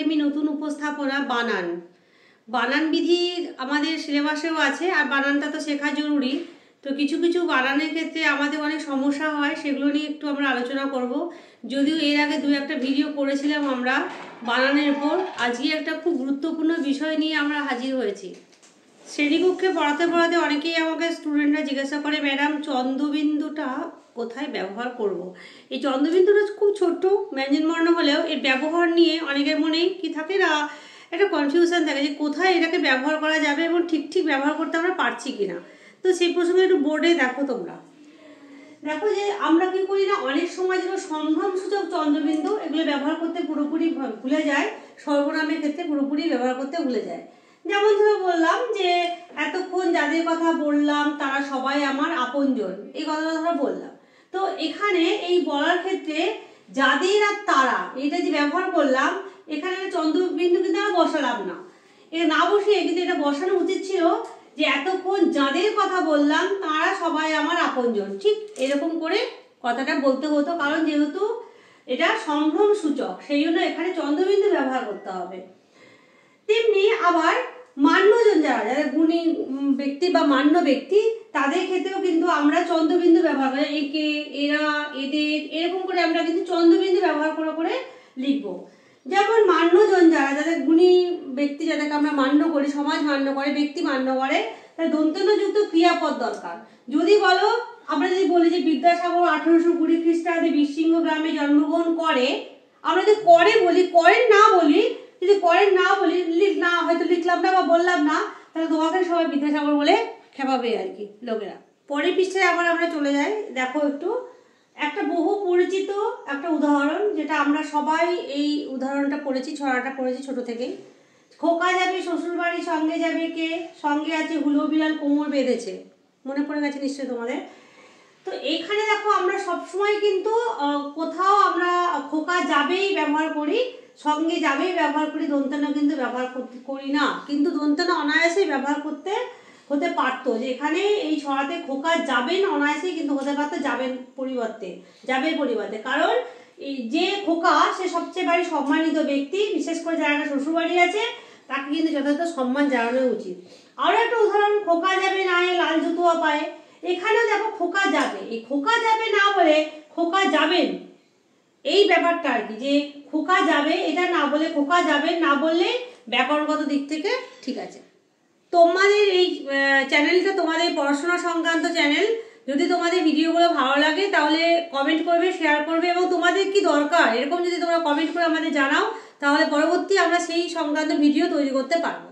Academy নতুন উপস্থাপনা বানান। বানান বিধি আমাদের সিলেবাসেও আছে, আর বানানটা তো শেখা জরুরি। তো কিছু কিছু বানানের ক্ষেত্রে আমাদের অনেক সমস্যা হয়, সেগুলো নিয়ে একটু আমরা আলোচনা করব। যদিও এর আগে দু একটা ভিডিও করেছিলাম আমরা বানানের উপর। আজকে একটা খুব গুরুত্বপূর্ণ বিষয় নিয়ে আমরা হাজির হয়েছি। শ্রেণীকক্ষে পড়াতে পড়াতে অনেকেই আমাকে স্টুডেন্টরা জিজ্ঞাসা করে, ম্যাডাম চন্দ্রবিন্দুটা কোথায় ব্যবহার করব। এই চন্দ্রবিন্দুটা খুব ছোট্ট ব্যঞ্জনবর্ণ হলেও এর ব্যবহার নিয়ে অনেকের মনেই কি থাকে না, একটা কনফিউশন থাকে যে কোথায় এটাকে ব্যবহার করা যাবে এবং ঠিক ঠিক ব্যবহার করতে আমরা পারছি কিনা। তো সেই প্রসঙ্গে একটু বোর্ডে দেখো, তোমরা দেখো যে আমরা কি করি না, অনেক সময় যেন সম্ভ্রমসূচক চন্দ্রবিন্দু এগুলো ব্যবহার করতে পুরোপুরি ভুলে যায়, সর্বনামের ক্ষেত্রে পুরোপুরি ব্যবহার করতে ভুলে যায়। যেমন ধরে বললাম যে এতক্ষণ যাদের কথা বললাম তারা সবাই আমার আপনজন, এই কথাটা ধরো বললাম। তো এখানে এই বলার ক্ষেত্রে যাদের আর তারা এটা যে ব্যবহার করলাম, এখানে চন্দ্রবিন্দু কিন্তু আমরা বসালাম না, এটা না বসিয়ে কিন্তু এটা বসানো উচিত ছিল যে এতক্ষণ যাদের কথা বললাম তারা সবাই আমার আপনজন, ঠিক এরকম করে কথাটা বলতে হতো। কারণ যেহেতু এটা সম্ভ্রম সূচক, সেই জন্য এখানে চন্দ্রবিন্দু ব্যবহার করতে হবে। তেমনি আবার মান্যজন যারা গুণী ব্যক্তি বা মান্য ব্যক্তি, তাদের ক্ষেত্রেও কিন্তু আমরা চন্দ্রবিন্দু ব্যবহার করি। একে, এরা, এদের, এরকম করে আমরা কিন্তু চন্দ্রবিন্দু ব্যবহার করে করে লিখবো। যেমন মান্যজন যাদের গুণী ব্যক্তি, যাদেরকে আমরা মান্য করি, সমাজ মান্য করে, ব্যক্তি মান্য করে, তার দন্তন্যযুক্ত ক্রিয়াপদ দরকার। যদি বলো, আমরা যদি বলি যে বিদ্যাসাগর 1820 খ্রিস্টাব্দে বীরসিংহ গ্রামে জন্মগ্রহণ করে, আমরা যদি করে বলি, করেন না বলি, যদি করেন না বলি, না হয়তো লিখলাম না বা বললাম না, তাহলে তোমাকে সবাই বিদ্যাসাগর বলে খেপাবে আর কি লোকেরা। পরের পৃষ্ঠায় আবার আমরা চলে যাই। দেখো একটু একটা বহু পরিচিত একটা উদাহরণ, যেটা আমরা সবাই এই উদাহরণটা পড়েছি, ছড়াটা পড়েছি ছোট থেকেই। খোকা যাবে শ্বশুর বাড়ি, সঙ্গে যাবে কে, সঙ্গে আছে হুলো বিড়াল কোমর বেঁধেছে। মনে পড়ে গেছে নিশ্চয়ই তোমাদের। তো এইখানে দেখো আমরা সবসময় কিন্তু কোথাও আমরা খোকা যাবেই ব্যবহার করি, সঙ্গে যাবেই ব্যবহার করি, দন্তন্য কিন্তু ব্যবহার করি না। কিন্তু দন্তন্য অনায়াসেই ব্যবহার হতে পারতো, যে এখানে এই ছড়াতে খোকা যাবেন অনায়াসেই কিন্তু হতে পারতো যাবের পরিবর্তে। কারণ যে খোকা সে সবচেয়ে বাড়ি সম্মানিত ব্যক্তি, বিশেষ করে যারা শ্বশুর বাড়ি আছে তাকে কিন্তু যথাযথ সম্মান জানানো উচিত। আরো একটা উদাহরণ, খোকা যাবে না লাল জুতুয়া পায়ে। এখানেও দেখো খোকা যাবে, এই খোকা যাবে না বলে খোকা যাবেন, এই ব্যাপারটা আর কি, যে খোকা যাবে এটা না বলে খোকা যাবেন না বললে ব্যাকরণগত দিক থেকে ঠিক আছে। তোমাদের এই চ্যানেলটা তোমাদের পড়াশোনা সংক্রান্ত চ্যানেল। যদি তোমাদের ভিডিওগুলো ভালো লাগে তাহলে কমেন্ট করবে, শেয়ার করবে, এবং তোমাদের কি দরকার এরকম যদি তোমরা কমেন্ট করে আমাদের জানাও, তাহলে পরবর্তী আমরা সেই সংক্রান্ত ভিডিও তৈরি করতে পারবো।